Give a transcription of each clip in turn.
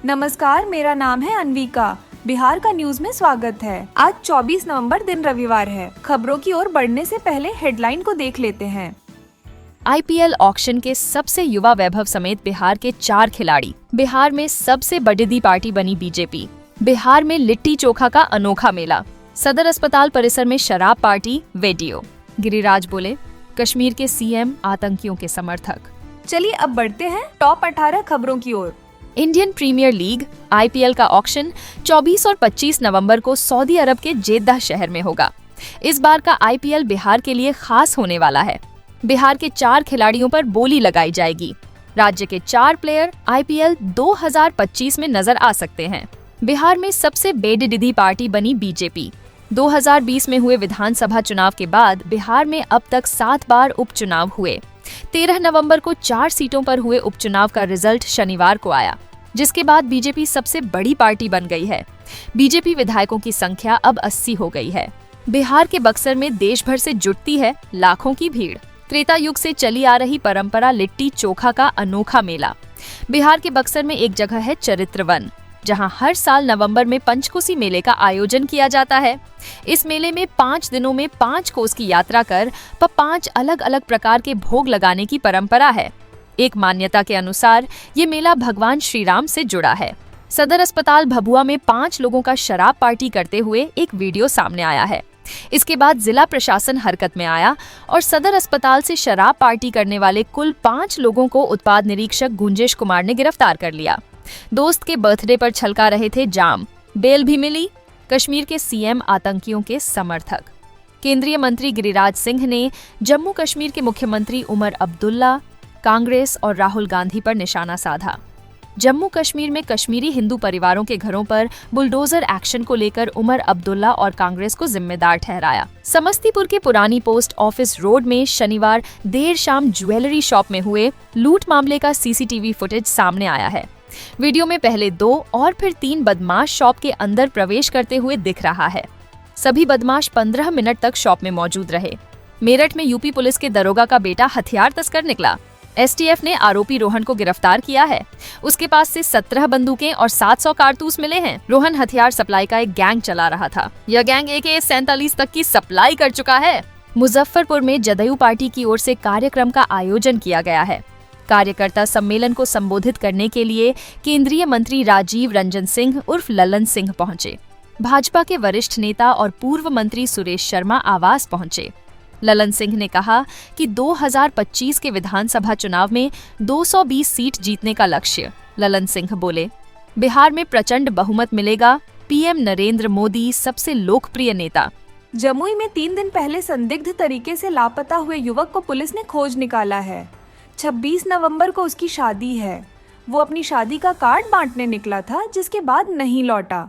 नमस्कार, मेरा नाम है अन्विका। बिहार का न्यूज में स्वागत है। आज 24 नवंबर दिन रविवार है। खबरों की ओर बढ़ने से पहले हेडलाइन को देख लेते हैं। आईपीएल ऑक्शन के सबसे युवा वैभव समेत बिहार के 4 खिलाड़ी। बिहार में सबसे बड़ी पार्टी बनी बीजेपी। बिहार में लिट्टी चोखा का अनोखा मेला। सदर अस्पताल परिसर में शराब पार्टी वीडियो। गिरिराज बोले, कश्मीर के सीएम आतंकियों के समर्थक। चलिए अब बढ़ते हैं टॉप 18 खबरों की ओर। इंडियन प्रीमियर लीग आईपीएल का ऑक्शन 24 और 25 नवंबर को सऊदी अरब के जेद्दाह शहर में होगा। इस बार का आईपीएल बिहार के लिए खास होने वाला है। बिहार के 4 खिलाड़ियों पर बोली लगाई जाएगी। राज्य के 4 प्लेयर आईपीएल 2025 में नजर आ सकते हैं। बिहार में सबसे बेडिडी पार्टी बनी बीजेपी। 2020 में हुए विधानसभा चुनाव के बाद बिहार में अब तक 7 बार उपचुनाव हुए। 13 नवंबर को 4 सीटों पर हुए उपचुनाव का रिजल्ट शनिवार को आया, जिसके बाद बीजेपी सबसे बड़ी पार्टी बन गई है। बीजेपी विधायकों की संख्या अब 80 हो गई है। बिहार के बक्सर में देश भर से जुटती है लाखों की भीड़। त्रेता युग से चली आ रही परंपरा लिट्टी चोखा का अनोखा मेला। बिहार के बक्सर में एक जगह है चरित्रवन, जहां हर साल नवंबर में पंचकोसी मेले का आयोजन किया जाता है। इस मेले में 5 दिनों में 5 कोस की यात्रा कर 5 अलग अलग प्रकार के भोग लगाने की परंपरा है। एक मान्यता के अनुसार ये मेला भगवान श्री राम से जुड़ा है। सदर अस्पताल भभुआ में 5 लोगों का शराब पार्टी करते हुए एक वीडियो सामने आया है। इसके बाद जिला प्रशासन हरकत में आया और सदर अस्पताल से शराब पार्टी करने वाले कुल 5 लोगों को उत्पाद निरीक्षक गुंजेश कुमार ने गिरफ्तार कर लिया। दोस्त के बर्थडे पर छलका रहे थे जाम, बेल भी मिली। कश्मीर के सीएम आतंकियों के समर्थक। केंद्रीय मंत्री गिरिराज सिंह ने जम्मू कश्मीर के मुख्यमंत्री उमर अब्दुल्ला, कांग्रेस और राहुल गांधी पर निशाना साधा। जम्मू कश्मीर में कश्मीरी हिंदू परिवारों के घरों पर बुलडोजर एक्शन को लेकर उमर अब्दुल्ला और कांग्रेस को जिम्मेदार ठहराया। समस्तीपुर के पुरानी पोस्ट ऑफिस रोड में शनिवार देर शाम ज्वेलरी शॉप में हुए लूट मामले का सीसीटीवी फुटेज सामने आया है। वीडियो में पहले 2 और फिर 3 बदमाश शॉप के अंदर प्रवेश करते हुए दिख रहा है। सभी बदमाश 15 मिनट तक शॉप में मौजूद रहे। मेरठ में यूपी पुलिस के दरोगा का बेटा हथियार तस्कर निकला। एसटीएफ ने आरोपी रोहन को गिरफ्तार किया है। उसके पास से 17 बंदूकें और 700 कारतूस मिले हैं। रोहन हथियार सप्लाई का एक गैंग चला रहा था। यह गैंग AK-47 तक की सप्लाई कर चुका है। मुजफ्फरपुर में जदयू पार्टी की ओर से कार्यक्रम का आयोजन किया गया है। कार्यकर्ता सम्मेलन को संबोधित करने के लिए केंद्रीय मंत्री राजीव रंजन सिंह उर्फ ललन सिंह पहुंचे। भाजपा के वरिष्ठ नेता और पूर्व मंत्री सुरेश शर्मा आवास पहुंचे। ललन सिंह ने कहा कि 2025 के विधानसभा चुनाव में 220 सीट जीतने का लक्ष्य। ललन सिंह बोले, बिहार में प्रचंड बहुमत मिलेगा। पीएम नरेंद्र मोदी सबसे लोकप्रिय नेता। जमुई में 3 दिन पहले संदिग्ध तरीके से लापता हुए युवक को पुलिस ने खोज निकाला है। 26 नवंबर को उसकी शादी है। वो अपनी शादी का कार्ड बांटने निकला था, जिसके बाद नहीं लौटा।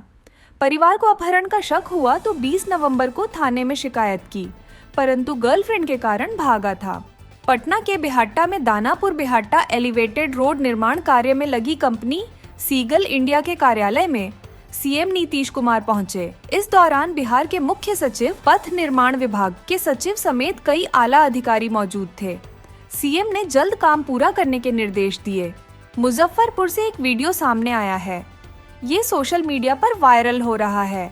परिवार को अपहरण का शक हुआ तो 20 नवंबर को थाने में शिकायत की, परंतु गर्लफ्रेंड के कारण भागा था। पटना के बिहाट्टा में दानापुर बिहाट्टा एलिवेटेड रोड निर्माण कार्य में लगी कंपनी सीगल इंडिया के कार्यालय में सीएम नीतीश कुमार पहुंचे। इस दौरान बिहार के मुख्य सचिव, पथ निर्माण विभाग के सचिव समेत कई आला अधिकारी मौजूद थे। सीएम ने जल्द काम पूरा करने के निर्देश दिए। मुजफ्फरपुर से एक वीडियो सामने आया है। ये सोशल मीडिया पर वायरल हो रहा है।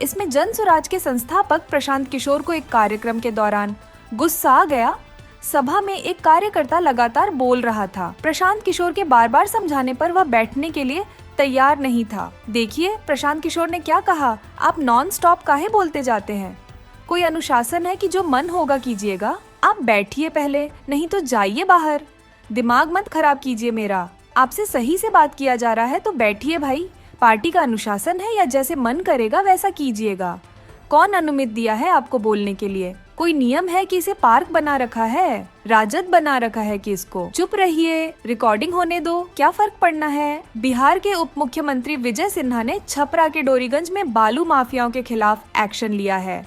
इसमें जन स्वराज के संस्थापक प्रशांत किशोर को एक कार्यक्रम के दौरान गुस्सा आ गया। सभा में एक कार्यकर्ता लगातार बोल रहा था। प्रशांत किशोर के बार बार समझाने पर वह बैठने के लिए तैयार नहीं था। देखिए प्रशांत किशोर ने क्या कहा, आप नॉन स्टॉप काहे बोलते जाते हैं? कोई अनुशासन है कि जो मन होगा कीजिएगा? आप बैठिए पहले, नहीं तो जाइए बाहर। दिमाग मत खराब कीजिए मेरा। आपसे सही से बात किया जा रहा है तो बैठिए भाई। पार्टी का अनुशासन है या जैसे मन करेगा वैसा कीजिएगा। कौन अनुमति दिया है आपको बोलने के लिए? कोई नियम है कि इसे पार्क बना रखा है, राजद बना रखा है कि इसको? चुप रहिए, रिकॉर्डिंग होने दो, क्या फर्क पड़ना है? बिहार के उप मुख्यमंत्री विजय सिन्हा ने छपरा के डोरीगंज में बालू माफियाओं के खिलाफ एक्शन लिया है।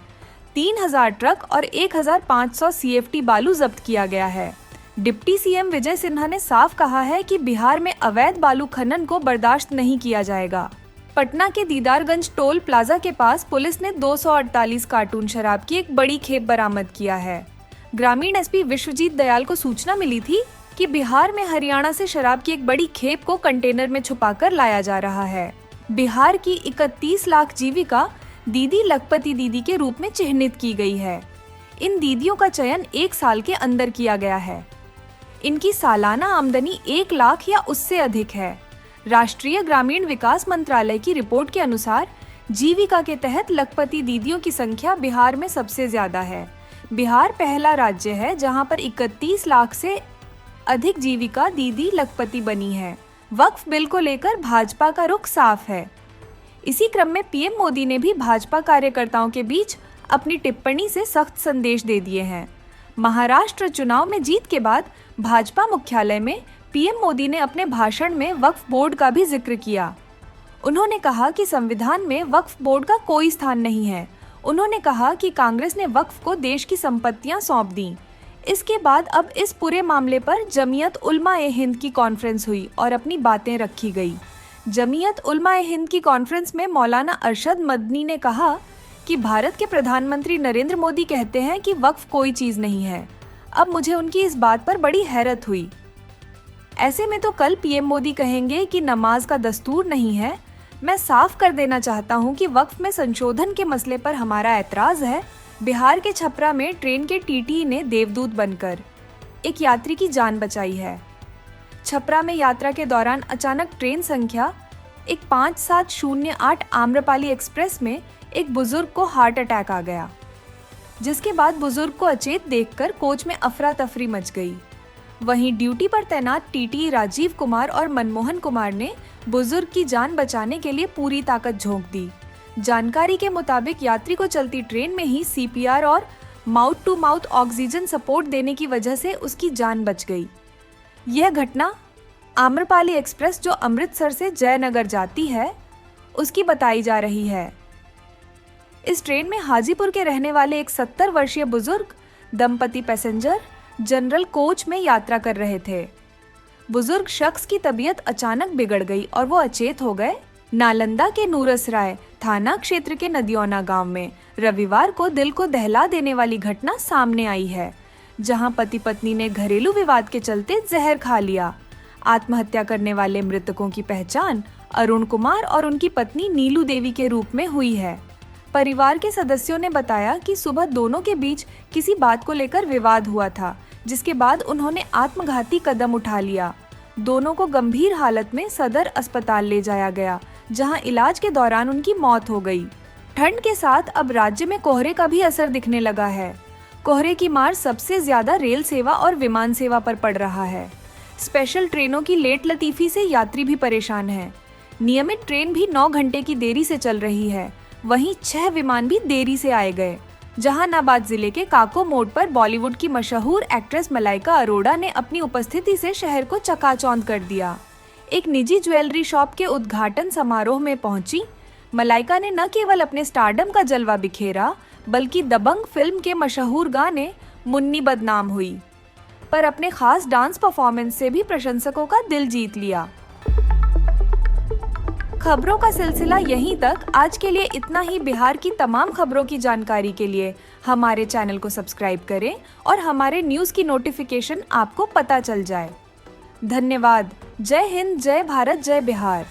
3000 ट्रक और 1500 CFT बालू जब्त किया गया है। डिप्टी सीएम विजय सिन्हा ने साफ कहा है कि बिहार में अवैध बालू खनन को बर्दाश्त नहीं किया जाएगा। पटना के दीदारगंज टोल प्लाजा के पास पुलिस ने 248 कार्टून शराब की एक बड़ी खेप बरामद किया है। ग्रामीण एसपी विश्वजीत दयाल को सूचना मिली थी कि बिहार में हरियाणा से शराब की एक बड़ी खेप को कंटेनर में छुपाकर लाया जा रहा है। बिहार की 31 लाख जीविका दीदी लखपति दीदी के रूप में चिन्हित की गई है। इन दीदियों का चयन 1 साल के अंदर किया गया है। इनकी सालाना आमदनी 1 लाख या उससे अधिक है। राष्ट्रीय ग्रामीण विकास मंत्रालय की रिपोर्ट के अनुसार जीविका के तहत लखपति दीदियों की संख्या बिहार में सबसे ज्यादा है। बिहार पहला राज्य है जहां पर 31 लाख से अधिक जीविका दीदी लखपति बनी है। वक्फ बिल को लेकर भाजपा का रुख साफ है। इसी क्रम में पीएम मोदी ने भी भाजपा कार्यकर्ताओं के बीच अपनी टिप्पणी से सख्त संदेश दे दिए हैं। महाराष्ट्र चुनाव में जीत के बाद भाजपा मुख्यालय में पीएम मोदी ने अपने भाषण में वक्फ बोर्ड का भी जिक्र किया। उन्होंने कहा कि संविधान में वक्फ बोर्ड का कोई स्थान नहीं है। उन्होंने कहा कि कांग्रेस ने वक्फ को देश की संपत्तियां सौंप दी। इसके बाद अब इस पूरे मामले पर जमीयत उलमा-ए-हिंद की कॉन्फ्रेंस हुई और अपनी बातें रखी गई। जमीयत उलमा-ए-हिंद की कॉन्फ्रेंस में मौलाना अरशद मदनी ने कहा कि भारत के प्रधानमंत्री नरेंद्र मोदी कहते हैं कि वक्फ कोई चीज नहीं है। अब मुझे उनकी इस बात पर बड़ी हैरत हुई। ऐसे में तो कल पीएम मोदी कहेंगे कि नमाज का दस्तूर नहीं है। मैं साफ कर देना चाहता हूं कि वक्फ में संशोधन के मसले पर हमारा ऐतराज है। बिहार के छपरा में ट्रेन के टीटी ने देवदूत बनकर एक यात्री की जान बचाई है। छपरा में यात्रा के दौरान अचानक ट्रेन संख्या 5708 आम्रपाली एक्सप्रेस में एक बुजुर्ग को हार्ट अटैक आ गया, जिसके बाद बुजुर्ग को अचेत देखकर कोच में अफरा तफरी मच गई। वहीं ड्यूटी पर तैनात टीटी राजीव कुमार और मनमोहन कुमार ने बुजुर्ग की जान बचाने के लिए पूरी ताकत झोंक दी। जानकारी के मुताबिक यात्री को चलती ट्रेन में ही सीपीआर और mouth to mouth oxygen support देने की वजह से उसकी जान बच गई। यह घटना आम्रपाली एक्सप्रेस जो अमृतसर से जयनगर जाती है उसकी बताई जा रही है। इस ट्रेन में हाजीपुर के रहने वाले एक 70 वर्षीय बुजुर्ग दंपति पैसेंजर जनरल कोच में यात्रा कर रहे थे। बुजुर्ग शख्स की तबीयत अचानक बिगड़ गई और वो अचेत हो गए। नालंदा के नूरसराय थाना क्षेत्र के नदियोना गांव में रविवार को दिल को दहला देने वाली घटना सामने आई है, जहां पति पत्नी ने घरेलू विवाद के चलते जहर खा लिया। आत्महत्या करने वाले मृतकों की पहचान अरुण कुमार और उनकी पत्नी नीलू देवी के रूप में हुई है। परिवार के सदस्यों ने बताया कि सुबह दोनों के बीच किसी बात को लेकर विवाद हुआ था, जिसके बाद उन्होंने आत्मघाती कदम उठा लिया। दोनों को गंभीर हालत में सदर अस्पताल ले जाया गया, जहां इलाज के दौरान उनकी मौत हो गई। ठंड के साथ अब राज्य में कोहरे का भी असर दिखने लगा है। कोहरे की मार सबसे ज्यादा रेल सेवा और विमान सेवा पर पड़ रहा है। स्पेशल ट्रेनों की लेट लतीफी से यात्री भी परेशान हैं। नियमित ट्रेन भी 9 घंटे की देरी से चल रही है। वहीं 6 विमान भी देरी से आए गए। जहानाबाद जिले के काको मोड़ पर बॉलीवुड की मशहूर एक्ट्रेस मलाइका अरोड़ा ने अपनी उपस्थिति से शहर को चकाचौंध कर दिया। एक निजी ज्वेलरी शॉप के उद्घाटन समारोह में पहुंची मलाइका ने न केवल अपने स्टारडम का जलवा बिखेरा, बल्कि दबंग फिल्म के मशहूर गाने मुन्नी बदनाम हुई पर अपने खास डांस परफॉर्मेंस से भी प्रशंसकों का दिल जीत लिया। खबरों का सिलसिला यहीं तक। आज के लिए इतना ही। बिहार की तमाम खबरों की जानकारी के लिए हमारे चैनल को सब्सक्राइब करें और हमारे न्यूज़ की नोटिफिकेशन आपको पता चल जाए। धन्यवाद। जय हिंद, जय भारत, जय बिहार।